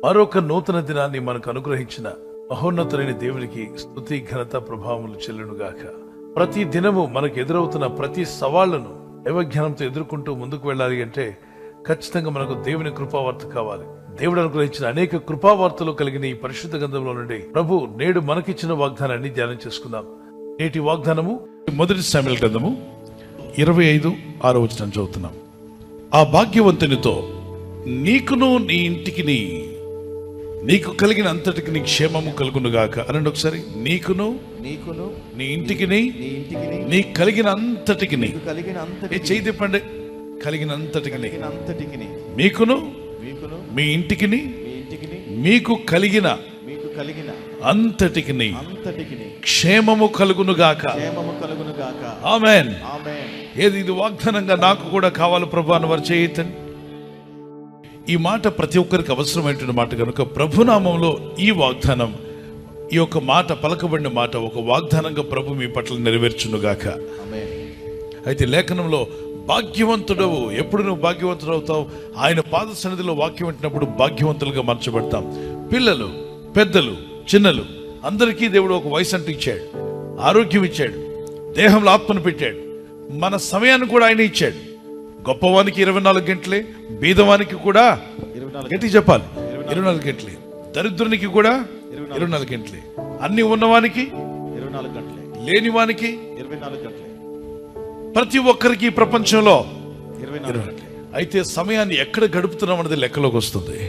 మరొక నూతన దినాన్ని మనకు అనుగ్రహించిన మహోన్నతులైన దేవునికి స్తుతి ఘనత ప్రభావములు చెల్లునుగాక. ప్రతి దినము మనకు ఎదురవుతున్న ప్రతి సవాళ్లను దైవజ్ఞానంతో ఎదుర్కొంటూ ముందుకు వెళ్ళాలి అంటే ఖచ్చితంగా మనకు దేవుని కృపావార్త కావాలి. దేవుడు అనుగ్రహించిన అనేక కృపావార్తలు కలిగిన ఈ పరిశుద్ధ గ్రంథంలో నుండి ప్రభు నేడు మనకిచ్చిన వాగ్దానాన్ని ధ్యానం చేసుకుందాం. నేటి వాగ్దానము 1 సమూయేలు గ్రంథము 25:6 వచనం చదువుతున్నాం. ఆ భాగ్యవంతునితో నీకును నీ ఇంటికి నీకు కలిగిన అంతటికి నీ క్షేమము కలుగునుగాక. అనండి ఒకసారి. నీకును నీ ఇంటికి నీ కలిగిన అంతటికి చేయి తిప్పండి. కలిగిన అంతటికి మీకును మీ ఇంటికి మీకు కలిగిన అంతటికి క్షేమము కలుగునుగాక. ఆమేన్. ఏది ఇది వాగ్దానంగా నాకు కూడా కావాలి ప్రభు అని వారు చేయొద్దండి. ఈ మాట ప్రతి ఒక్కరికి అవసరమైనటువంటి మాట కనుక ప్రభునామంలో ఈ వాగ్దానం, ఈ యొక్క మాట పలకబడిన మాట ఒక వాగ్దానంగా ప్రభు మీ పట్ల నెరవేర్చునుగాక. అయితే లేఖనంలో భాగ్యవంతుడవు, ఎప్పుడు నువ్వు భాగ్యవంతుడు అవుతావు? ఆయన పాద సన్నిధిలో వాక్యం వింటున్నప్పుడు భాగ్యవంతులుగా మార్చబడతాం. పిల్లలు, పెద్దలు, చిన్నలు అందరికీ దేవుడు ఒక వయసు అంటూ ఇచ్చాడు, ఆరోగ్యం ఇచ్చాడు, దేహంలో ఆత్మను పెట్టాడు, మన సమయాన్ని కూడా ఆయన ఇచ్చాడు. గొప్పవానికి 24 గంటలే, బీదవానికి కూడా గట్టి చెప్పాలి 24 గంటలే, దరిద్రునికి కూడా 24 గంటలే, అన్ని ఉన్నవానికి 24 గంటలే, లేనివానికి 24 గంటలే, ప్రతి ఒక్కరికి ప్రపంచంలో 24 గంటలే. అయితే సమయాన్ని ఎక్కడ గడుపుతున్నాం అనేది లెక్కలోకి వస్తుంది.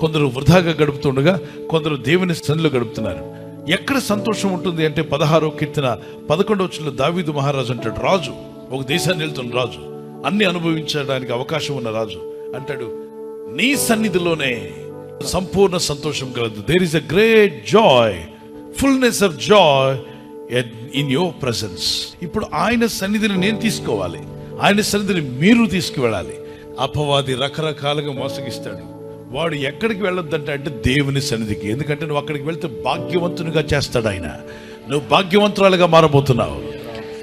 కొందరు వృధాగా గడుపుతుండగా కొందరు దేవుని సన్నిధిలో గడుపుతున్నారు. ఎక్కడ సంతోషం ఉంటుంది అంటే 16వ కీర్తన 11వ వచనంలో దావీదు మహారాజు అంటాడు, రాజు ఒక దేశాన్ని వెళ్తున్న రాజు, అన్ని అనుభవించడానికి అవకాశం ఉన్న రాజు అంటాడు, నీ సన్నిధిలోనే సంపూర్ణ సంతోషం కలదు. There is a great joy, fullness of joy in your presence. ఇప్పుడు ఆయన సన్నిధిని నేను తీసుకోవాలి, ఆయన సన్నిధిని మీరు తీసుకువెళ్ళాలి. అపవాది రకరకాలుగా మోసగిస్తాడు. వాడు ఎక్కడికి వెళ్ళొద్దంటే అంటే దేవుని సన్నిధికి. ఎందుకంటే నువ్వు అక్కడికి వెళ్తే భాగ్యవంతునిగా చేస్తాడు ఆయన. నువ్వు భాగ్యవంతురాలుగా మారబోతున్నావు.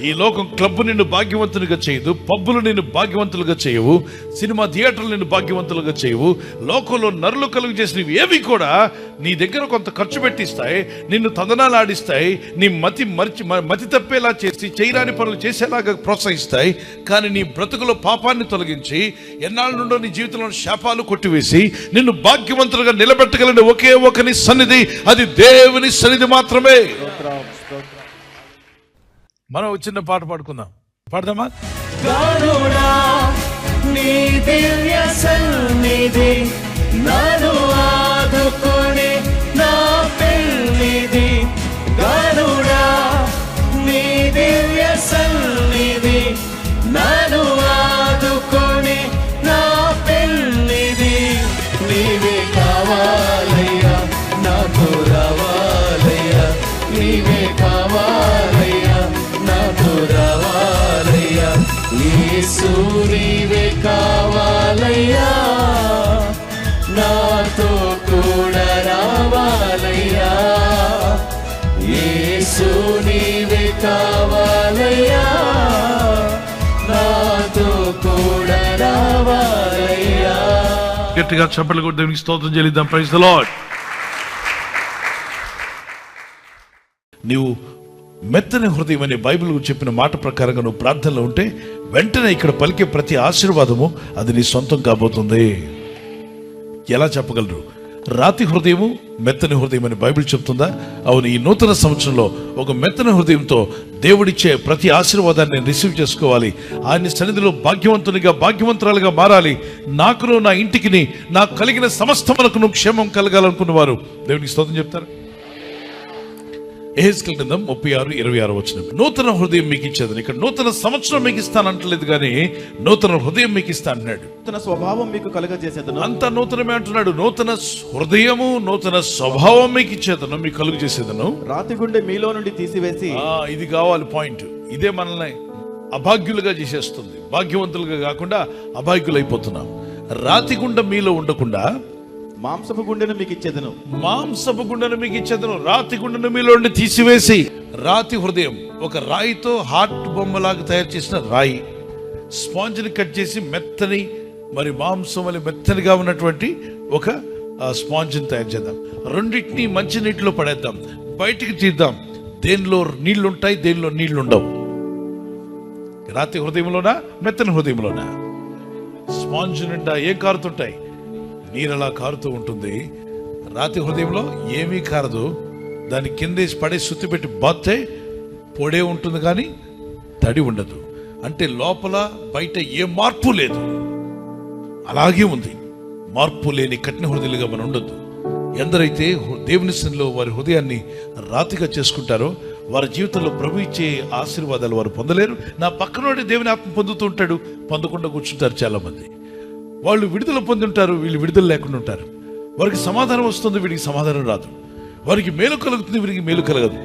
ఈ లోకం క్లబ్ నిన్ను భాగ్యవంతునిగా చేయదు, పబ్బులు నిన్ను భాగ్యవంతులుగా చేయవు, సినిమా థియేటర్లు నిన్ను భాగ్యవంతులుగా చేయవు. లోకంలో నరులు కలుగు చేసినవి ఏవి కూడా నీ దగ్గర కొంత ఖర్చు పెట్టిస్తాయి, నిన్ను తందనాలు ఆడిస్తాయి, నీ మతి తప్పేలా చేసి చేయరాని పనులు చేసేలాగా ప్రోత్సహిస్తాయి. కానీ నీ బ్రతుకులో పాపాన్ని తొలగించి ఎన్నాళ్ళ నుండో నీ జీవితంలో శాపాలు కొట్టివేసి నిన్ను భాగ్యవంతులుగా నిలబెట్టగలిగిన ఒకే ఒకని సన్నిధి, అది దేవుని సన్నిధి మాత్రమే. మనం చిన్న పాట పాడుకుందాం. పాడదామా? గరుడా నీ దివ్య సన్నిధి నన్ను ఆదుకొని నా పెన్నిధి. గరుడా నీ దివ్య సన్నిధి నన్ను ఆదుకొని నా పెన్నిధి. నీవే కావాలయ్యా, నాకు రావాలయ్యా, నీవే కావాలయ్యా, నాకు రావాలయ్యా, యేసు నీవే కావాలయ్యా, నాతో కూడా రావాలయ్యా, యేసు నీవే కావాలయ్యా, నాతో కూడా రావాలయ్యా. గట్టిగా చప్పట్లు కొట్టి దేవునికి స్తోత్రం చెల్లిద్దాం. Praise the Lord. నీవు మెత్తని హృదయం అనే బైబిల్ చెప్పిన మాట ప్రకారంగా నువ్వు ప్రార్థనలో ఉంటే వెంటనే ఇక్కడ పలికే ప్రతి ఆశీర్వాదము అది నీ సొంతం కాబోతుంది. ఎలా చెప్పగలరు? రాతి హృదయము మెత్తని హృదయం అని బైబిల్ చెప్తుందా? అవును. ఈ నూతన సంవత్సరంలో ఒక మెత్తని హృదయంతో దేవుడిచ్చే ప్రతి ఆశీర్వాదాన్ని నేను రిసీవ్ చేసుకోవాలి. ఆయన సన్నిధిలో భాగ్యవంతునిగా భాగ్యవంతురాలుగా మారాలి. నాకును నా ఇంటికి నాకు కలిగిన సమస్తమునకును క్షేమం కలగాలనుకున్న వారు దేవునికి స్తోత్రం చెప్తారు. యెహెజ్కేలు గ్రంథం 36:26 వచనం. నూతన హృదయం మీకు ఇచ్చేదని. ఇక్కడ నూతన సంవత్సరం మీకు ఇస్తానంటలేదు కానీ నూతన హృదయం మీకు ఇస్తా అంటున్నాడు. నూతన స్వభావం మీకు కలుగజేసేదను. అంత నూతనమే అంటున్నాడు. నూతన హృదయము నూతన స్వభావం మీకు ఇచ్చేదను, మీకు కలుగు చేసేదను. రాతి గుండె మీలో నుండి తీసివేసి. ఇది కావాలి పాయింట్. ఇదే మనల్ని అభాగ్యులుగా చేసేస్తుంది. భాగ్యవంతులుగా కాకుండా అభాగ్యులైపోతున్నాం. రాతి గుండె మీలో ఉండకుండా మాంసపు గుండెను మీకు ఇచ్చేదను. మాంసపు గుండెను మీకు ఇచ్చేదను. రాతి గుండెను మీలో నుండి తీసివేసి. రాతి హృదయం ఒక రాయితో హార్ట్ బొమ్మలాగా తయారు చేసిన రాయి, స్పాంజ్ని కట్ చేసి మెత్తని మరి మాంసం వల్ల మెత్తనిగా ఉన్నటువంటి ఒక స్పాంజ్ని తయారు చేద్దాం, రెండింటిని మంచి నీటిలో పడేద్దాం, బయటికి తీద్దాం. దేనిలో నీళ్లు ఉంటాయి, దేనిలో నీళ్లు ఉండవు. రాతి హృదయంలోనా, మెత్తని హృదయంలోనా? స్పాంజ్ నిండా ఏం కారుతుంటాయి? నీరలా కారుతూ ఉంటుంది. రాతి హృదయంలో ఏమీ కారదు. దాని కిందేసి పడే సుత్తి పెట్టి బాత్తే పొడే ఉంటుంది కానీ తడి ఉండదు. అంటే లోపల బయట ఏ మార్పు లేదు, అలాగే ఉంది. మార్పు లేని కఠిన హృదయాలుగా మనం ఉండొద్దు. ఎందరైతే దేవుని సన్నిధిలో వారి హృదయాన్ని రాతిగా చేసుకుంటారో వారి జీవితంలో ప్రభు ఇచ్చే ఆశీర్వాదాలు వారు పొందలేరు. నా పక్కనోడి దేవుని ఆత్మ పొందుతూ ఉంటాడు, పొందకుండా కూర్చుంటారు చాలా మంది. వాళ్ళు విడుదల పొంది ఉంటారు, వీళ్ళు విడుదల లేకుండా ఉంటారు. వారికి సమాధానం వస్తుంది, వీడికి సమాధానం రాదు. వారికి మేలు కలుగుతుంది, వీరికి మేలు కలగదు.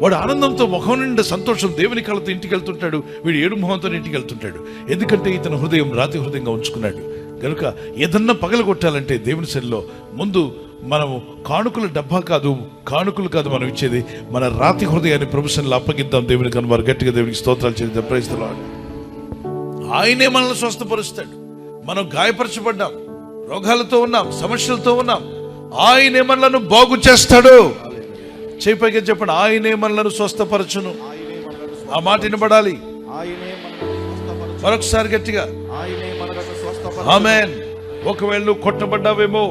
వాడు ఆనందంతో ముఖం నిండా సంతోషం దేవుని కళతో ఇంటికి వెళ్తుంటాడు, వీడు ఏడు మొహంతో ఇంటికి వెళ్తుంటాడు. ఎందుకంటే ఇతని హృదయం రాతి హృదయంగా ఉంచుకున్నాడు. కనుక ఏదన్నా పగలగొట్టాలంటే దేవుని సన్నిధిలో ముందు మనము కానుకల డబ్బా కాదు, కానుకలు కాదు మనం ఇచ్చేది, మన రాతి హృదయాన్ని ప్రభు సన్నిధిలో అప్పగిద్దాం. దేవుని కను వారు గట్టిగా దేవునికి స్తోత్రాలు చేద్దాం. Praise the Lord. ఆయనే మనల్ని స్వస్థపరుస్తాడు. మనం గాయపరచబడ్డాం, రోగాలతో ఉన్నాం, సమస్యలతో ఉన్నాం, ఆయనే మనలను బాగు చేస్తాడు. చేపైగా చెప్పండి, ఆయనే మనలను స్వస్థపరచును. ఆ మాట వినబడాలి మరొకసారి గట్టిగా. ఆమేన్. ఒకవేళ నువ్వు కొట్టబడ్డావేమో,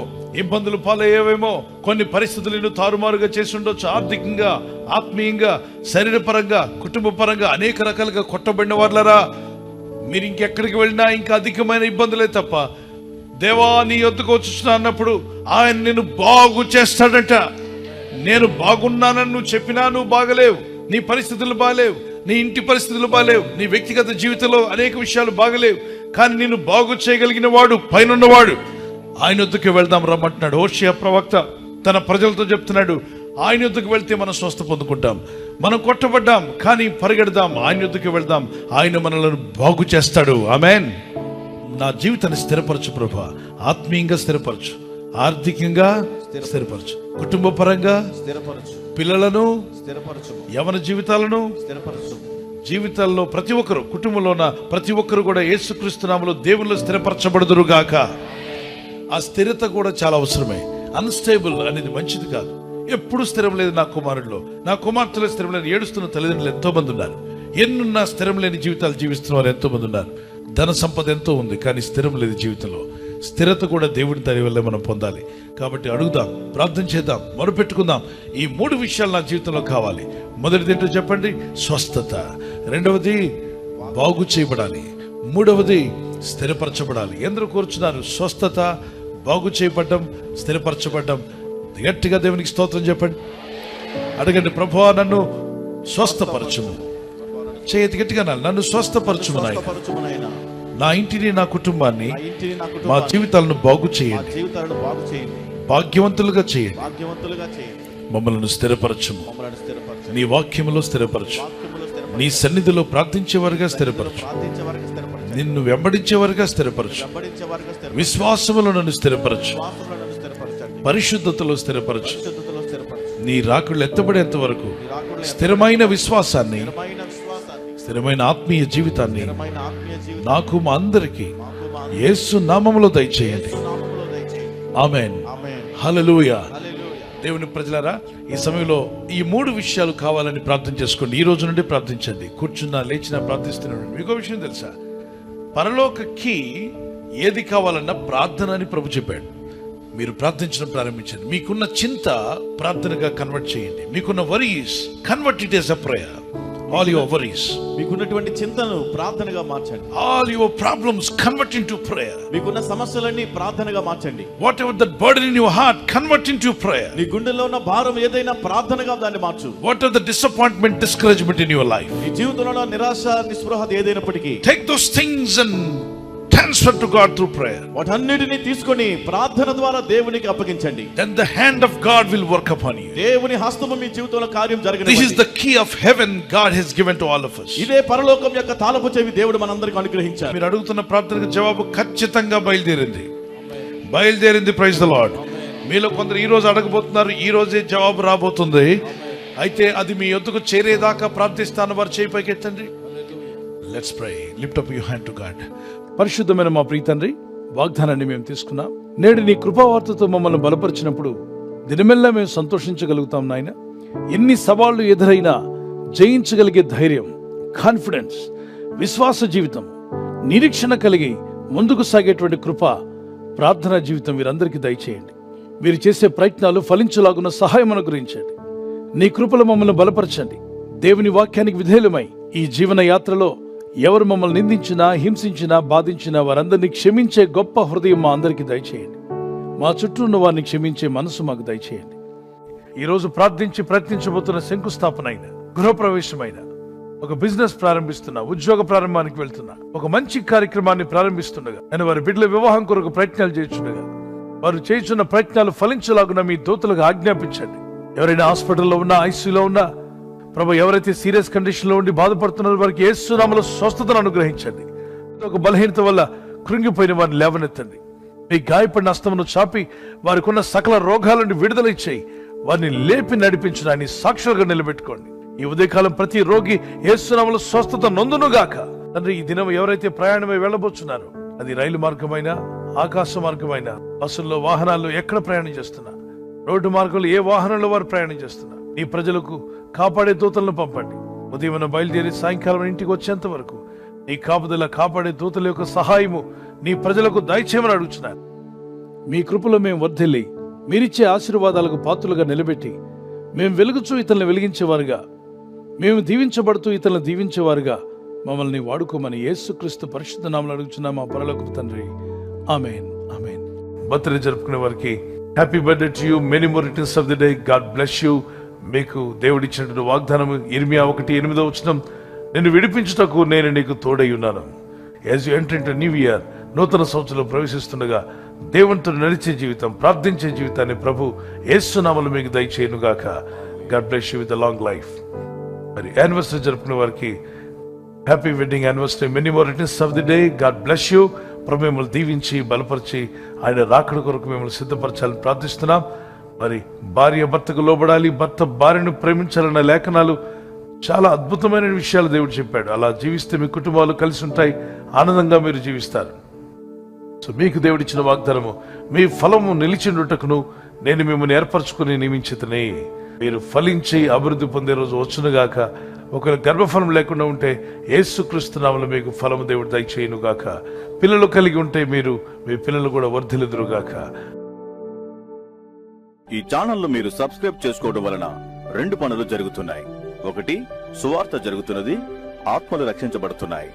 ఇబ్బందులు పాలయ్యేవేమో, కొన్ని పరిస్థితులను తారుమారుగా చేసి ఉండొచ్చు. ఆర్థికంగా, ఆత్మీయంగా, శరీరపరంగా, కుటుంబ పరంగా అనేక రకాలుగా కొట్టబడిన వాళ్ళరా, మీరు ఇంకెక్కడికి వెళ్ళినా ఇంకా అధికమైన ఇబ్బందులే తప్ప దేవా నీ యొద్దకు వచ్చుచున్నా అన్నప్పుడు ఆయన నిన్ను బాగు చేస్తాడట. నేను బాగున్నానని నువ్వు చెప్పినా నువ్వు బాగలేవు, నీ పరిస్థితులు బాగలేవు, నీ ఇంటి పరిస్థితులు బాగలేవు, నీ వ్యక్తిగత జీవితంలో అనేక విషయాలు బాగలేవు. కానీ నిన్ను బాగు చేయగలిగిన వాడు, పైనున్నవాడు, ఆయన యొద్దకు వెళ్దాం రమ్మంటున్నాడు. హోషేయ ప్రవక్త తన ప్రజలతో చెప్తున్నాడు, ఆయన యొద్దకు వెళ్తే మనం స్వస్థ పొందుకుంటాం. మనం కొట్టబడ్డాం కానీ పరిగెడదాం, ఆయన యొద్దకు వెళ్దాం, ఆయన మనల్ని బాగు చేస్తాడు. ఆమేన్. నా జీవితాన్ని స్థిరపరచు ప్రభా, ఆత్మీయంగా స్థిరపరచు, ఆర్థికంగా స్థిరపరచు, కుటుంబ పరంగా స్థిరపరచు, పిల్లలను స్థిరపరచు, యవన జీవితాలను స్థిరపరచు. జీవితాల్లో ప్రతి ఒక్కరు, కుటుంబంలో ఉన్న ప్రతి ఒక్కరు కూడా యేసుక్రీస్తు నామములో దేవుళ్ళు స్థిరపరచబడుదురు గాక. ఆ స్థిరత కూడా చాలా అవసరమే. అన్స్టేబుల్ అనేది మంచిది కాదు. ఎప్పుడు స్థిరం లేదు నా కుమారుల్లో, నా కుమార్తెలో స్థిరం లేని ఏడుస్తున్న తల్లిదండ్రులు ఎంతో మంది ఉన్నారు. ఎన్నున్నా స్థిరం లేని జీవితాలు జీవిస్తున్న వారు ఎంతో మంది ఉన్నారు. ధన సంపద ఎంతో ఉంది కానీ స్థిరం లేదు జీవితంలో. స్థిరత కూడా దేవుడి దయ వల్లే మనం పొందాలి. కాబట్టి అడుగుదాం, ప్రార్థన చేద్దాం, మొరపెట్టుకుందాం. ఈ 3 విషయాలు నా జీవితంలో కావాలి. మొదటిది ఏంటో చెప్పండి, స్వస్థత. రెండవది బాగు చేయబడాలి. మూడవది స్థిరపరచబడాలి. ఎందరూ కోరుచున్నారు స్వస్థత, బాగు చేయబడ్డం, స్థిరపరచబడ్డం. గట్టిగా దేవునికి స్తోత్రం చెప్పండి. అడగండి, ప్రభువా నన్ను స్వస్థపరచుము. చేయతి గట్టిగా నన్ను స్వస్థపరచుము నాయనా. నా ఇంటిని, నా కుటుంబాన్ని, మా జీవితాలను బాగు చేయండి, భాగ్యవంతులుగా చేయండి, మమ్మల్ని స్థిరపరచుము. నీ వాక్యములో స్థిరపరచు, నీ సన్నిధిలో ప్రార్థించేవారుగా స్థిరపరచు, నిన్ను వెంబడించేవారుగా స్థిరపరచు, విశ్వాసములో నన్ను స్థిరపరచు, పరిశుద్ధతలో స్థిరపరచు. నీ రాకుళ్ళు ఎత్తబడేంత వరకు స్థిరమైన విశ్వాసాన్ని, స్థిరమైన ఆత్మీయ జీవితాన్ని నాకు మా అందరికీ యేసు నామములో దయచేయండి. ఆమేన్. హల్లెలూయా. దేవుని ప్రజలారా, ఈ సమయంలో ఈ 3 విషయాలు కావాలని ప్రార్థన చేసుకోండి. ఈ రోజు నుండి ప్రార్థించండి. కూర్చున్నా, లేచినా ప్రార్థిస్తున్నాడు. మీకు విషయం తెలుసా, పరలోకకి ఏది కావాలన్నా ప్రార్థన అని ప్రభు చెప్పాడు. మీరు ప్రార్థించడం ప్రారంభించండి. మీకున్న చింత ప్రార్థనగా కన్వర్ట్ చేయండి. మీకున్న worries convert it as a prayer. All your worries, మీకున్నటువంటి చింతను ప్రార్థనగా మార్చండి. all your problems convert into prayer. మీకున్న సమస్యలన్నీ ప్రార్థనగా మార్చండి. Whatever that burden in your heart, convert into prayer. నీ గుండెలో ఉన్న భారం ఏదైనా ప్రార్థనగా దాన్ని మార్చు. Whatever the disappointment, discouragement in your life, నీ జీవితంలో నిరాశ, నిస్పృహ ఏదైనప్పటికీ take those things and transfer to God through prayer. వాటన్నిటిని తీసుకొని ప్రార్థన ద్వారా దేవునికి అప్పగించండి. Then the hand of God will work upon you. దేవుని హస్తము మీ జీవితంలో కార్యం జరగనివ్వండి. This is the key of heaven God has given to all of us. ఇదే పరలోకం యొక్క తాళపు చెవి దేవుడు మనందరికీ అనుగ్రహించారు. మీరు అడుగుతున్న ప్రార్థనకు జవాబు ఖచ్చితంగా బయలుదేరింది. Praise the Lord. మీలో కొందరు ఈ రోజు అడగబోతున్నారు, ఈ రోజే జవాబు రాబోతుంది. అయితే అది మీ యొద్దకు చేరేదాకా ప్రార్థిస్తాను. వారు చేయి పైకెత్తండి. Let's pray. Lift up your hand to God. పరిశుద్ధమైన మా ప్రియ తండ్రి, వాగ్దానాన్ని మేము తీసుకున్నాం. నేడు నీ కృపావార్తతో మమ్మల్ని బలపరిచినప్పుడు దినమెల్లా మేము సంతోషించగలుగుతాం నాయన. ఎన్ని సవాళ్లు ఎదురైనా జయించగలిగే ధైర్యం, కాన్ఫిడెన్స్, విశ్వాస జీవితం, నిరీక్షణ కలిగి ముందుకు సాగేటువంటి కృప, ప్రార్థనా జీవితం వీరందరికీ దయచేయండి. వీరు చేసే ప్రయత్నాలు ఫలించలాగున్న సహాయం అనుగ్రహించండి. నీ కృపలో మమ్మల్ని బలపరచండి. దేవుని వాక్యానికి విధేయులమై ఈ జీవన యాత్రలో ఎవరు మమ్మల్ని నిందించినా, హింసించినా, బాధించినా వారందరినీ క్షమించే గొప్ప హృదయం మా అందరికీ దయచేయండి. మా చుట్టూ ఉన్న వారిని క్షమించే మనసు మాకు దయచేయండి. ఈరోజు ప్రార్థించి ప్రయత్నించబోతున్న శంకుస్థాపన అయిన, గృహప్రవేశమైన, ఒక బిజినెస్ ప్రారంభిస్తున్నా, ఉద్యోగ ప్రారంభానికి వెళ్తున్నా, ఒక మంచి కార్యక్రమాన్ని ప్రారంభిస్తుండగా, నేను వారి బిడ్డల వివాహం కొరకు ప్రయత్నాలు చేస్తుండగా వారు చేస్తున్న ప్రయత్నాలు ఫలించలాగున మీ దూతలకు ఆజ్ఞాపించండి. ఎవరైనా హాస్పిటల్లో ఉన్నా, ఐసీయూలో ఉన్నా, ప్రభు ఎవరైతే సీరియస్ కండిషన్ లో ఉండి బాధపడుతున్నారో వారికి యేసు నామములో స్వస్థతను అనుగ్రహించండి. ఒక బలహీనత వల్ల కృంగిపోయిన వారిని లేవనెత్తండి. మీ గాయపడిన హస్తమును చాపి వారికి ఉన్న సకల రోగాల నుండి విడుదల ఇచ్చేయి. వారిని లేపి నడిపించడాన్ని సాక్షులుగా నిలబెట్టుకోండి. ఈ ఉదయకాలం ప్రతి రోగి యేసు నామములో స్వస్థత నొందునుగాక. తండ్రి, ఈ దినం ఎవరైతే ప్రయాణమై వెళ్ళబోతున్నారో, అది రైలు మార్గమైనా, ఆకాశ మార్గమైనా, బస్సుల్లో, వాహనాల్లో ఎక్కడ ప్రయాణం చేస్తున్నా, రోడ్డు మార్గంలో ఏ వాహనంలో వారు ప్రయాణం చేస్తున్నా, ఈ ప్రజలకు కాపాడే దూతలను పంపండి. ఉదయం బయలుదేరి సాయంకాలం ఇంటికి వచ్చేంత వరకు నీ కాపుదల, కాపాడే దూతల యొక్క సహాయము నీ ప్రజలకు దయచేయమని అడుగుచున్నాను. మీ కృపలో మేము వర్ధిల్లి మీరిచ్చే ఆశీర్వాదాలకు పాత్రులుగా నిలబెట్టి మేము వెలుగుచూ ఇతరులను వెలిగించేవారుగా, మేము దీవించబడుతూ ఇతరులను దీవించేవారుగా మమ్మల్ని వాడుకోమని యేసుక్రీస్తు పరిశుద్ధ నామములో అడుగుచున్నాం మా పరలోకపు తండ్రి. ఆమేన్, ఆమేన్. బర్త్డే జరుపుకునే వారికి happy birthday to you, many more returns of the day. God bless you. మీకు దేవుడిచ్చినటువంటి వాగ్దానము ఇర్మియా 1:8 నిన్ను విడిపించుటకు నేను నీకు తోడై ఉన్నాను. As you enter into new year, నూతన సంవత్సరంలో ప్రవేశిస్తుండగా దేవునితో నడిచే జీవితం, ప్రార్థించే జీవితాన్ని ప్రభు యేసు నామములో మీకు దయచేయును గాక. God bless you with long life. మరి యానివర్సరీ జరుపుకునే వారికి happy wedding anniversary, many more returns of the day. God bless you. ప్రభు మిమ్మల్ని దీవించి బలపరిచి ఆయన రాకడ కొరకు మిమ్మల్ని సిద్ధపరచాలని ప్రార్థిస్తున్నాం. మరి భార్య భర్తకు లోబడాలి, భర్త భార్యను ప్రేమించాలన్న లేఖనాలు చాలా అద్భుతమైన విషయాలు దేవుడు చెప్పాడు. అలా జీవిస్తే మీ కుటుంబాలు కలిసి ఉంటాయి, ఆనందంగా మీరు జీవిస్తారు. సో మీకు దేవుడిచ్చిన వాగ్దానము, మీ ఫలము నిలిచిండుటకును నేను మిమ్మల్ని ఏర్పరచుకుని నియమించితనే. మీరు ఫలించి అభివృద్ధి పొందే రోజు వచ్చునుగాక. ఒకవేళ గర్భఫలం లేకుండా ఉంటే యేసుక్రీస్తు నామములో మీకు ఫలము దేవుడు దయచేయునుగాక. పిల్లలు కలిగి ఉంటే మీరు, మీ పిల్లలు కూడా వర్ధిల్లుదురుగాక. ఈ ఛానల్ మీరు సబ్స్క్రైబ్ చేసుకోవడం వలన 2 పనులు జరుగుతున్నాయి. ఒకటి, సువార్త జరుగుతున్నది, ఆత్మలు రక్షించబడుతున్నాయి.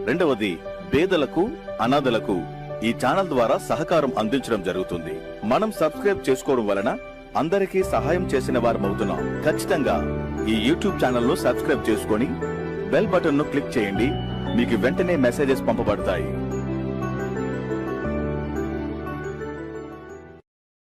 రెండవది, పేదలకు, అనాథలకు ఈ ఛానల్ ద్వారా సహకారం అందించడం జరుగుతుంది. మనం సబ్స్క్రైబ్ చేసుకోవడం వలన అందరికీ సహాయం చేసిన వారమవుతున్నాం. ఖచ్చితంగా ఈ యూట్యూబ్ ఛానల్ ను సబ్స్క్రైబ్ చేసుకొని బెల్ బటన్ ను క్లిక్ చేయండి. మీకు వెంటనే మెసేజెస్ పంపబడతాయి.